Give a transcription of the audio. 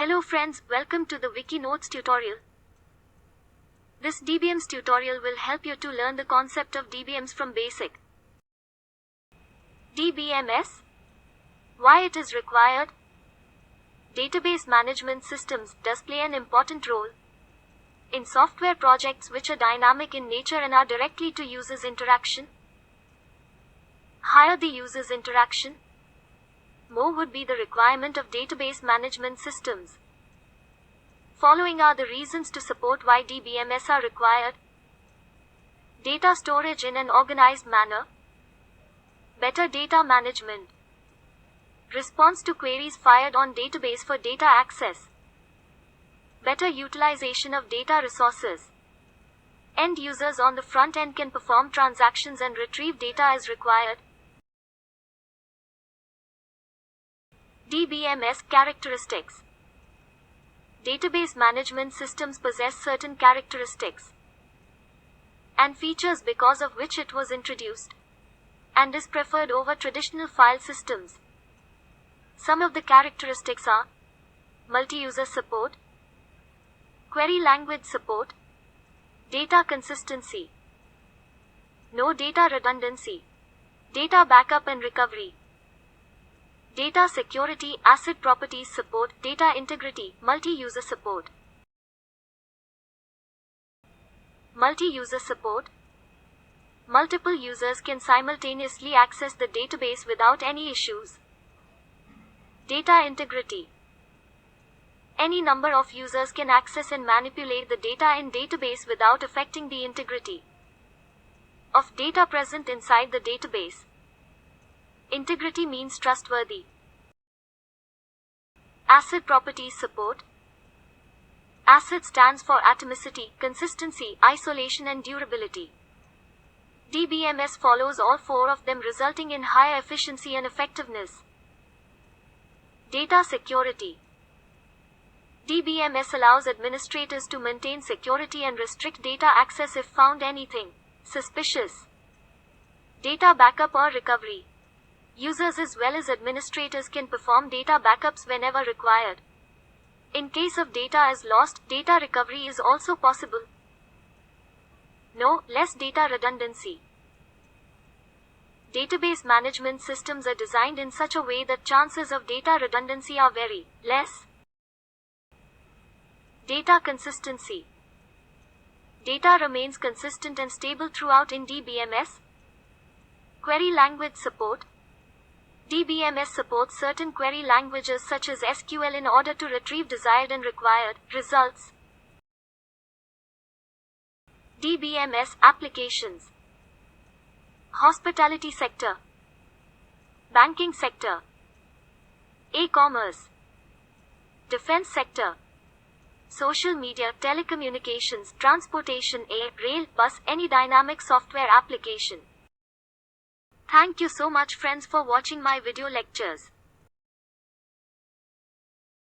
Hello friends, welcome to the Vicky Notes tutorial. This Dbms tutorial will help you to learn the concept of Dbms from basic. Dbms. Why it is required? Database management systems does play an important role in software projects which are dynamic in nature and are directly to users' interaction. Higher the user's interaction, more would be the requirement of database management systems. Following are the reasons to support why DBMS are required. Data storage in an organized manner. Better data management. Response to queries fired on database for data access. Better utilization of data resources. End users on the front end can perform transactions and retrieve data as required. Dbms characteristics. Database management systems possess certain characteristics and features because of which it was introduced and is preferred over traditional file systems. Some of the characteristics are multi-user support, query language support, data consistency, no data redundancy, data backup and recovery, data security, asset properties support, data integrity, multi-user support. Multi-user support. Multiple users can simultaneously access the database without any issues. Data integrity. Any number of users can access and manipulate the data in database without affecting the integrity of data present inside the database. Integrity means trustworthy. Asset properties support. ASSET stands for atomicity, consistency, isolation and durability. DBMS follows all four of them, resulting in higher efficiency and effectiveness. Data security. DBMS allows administrators to maintain security and restrict data access if found anything suspicious. Data backup or recovery. Users as well as administrators can perform data backups whenever required. In case of data is lost, data recovery is also possible. No, less data redundancy. Database management systems are designed in such a way that chances of data redundancy are very less. Data consistency. Data remains consistent and stable throughout in DBMS. Query language support. DBMS supports certain query languages such as SQL in order to retrieve desired and required results. DBMS applications. Hospitality sector, banking sector, e-commerce, defense sector, social media, telecommunications, transportation, air, rail, bus, any dynamic software application. Thank you so much friends for watching my video lectures.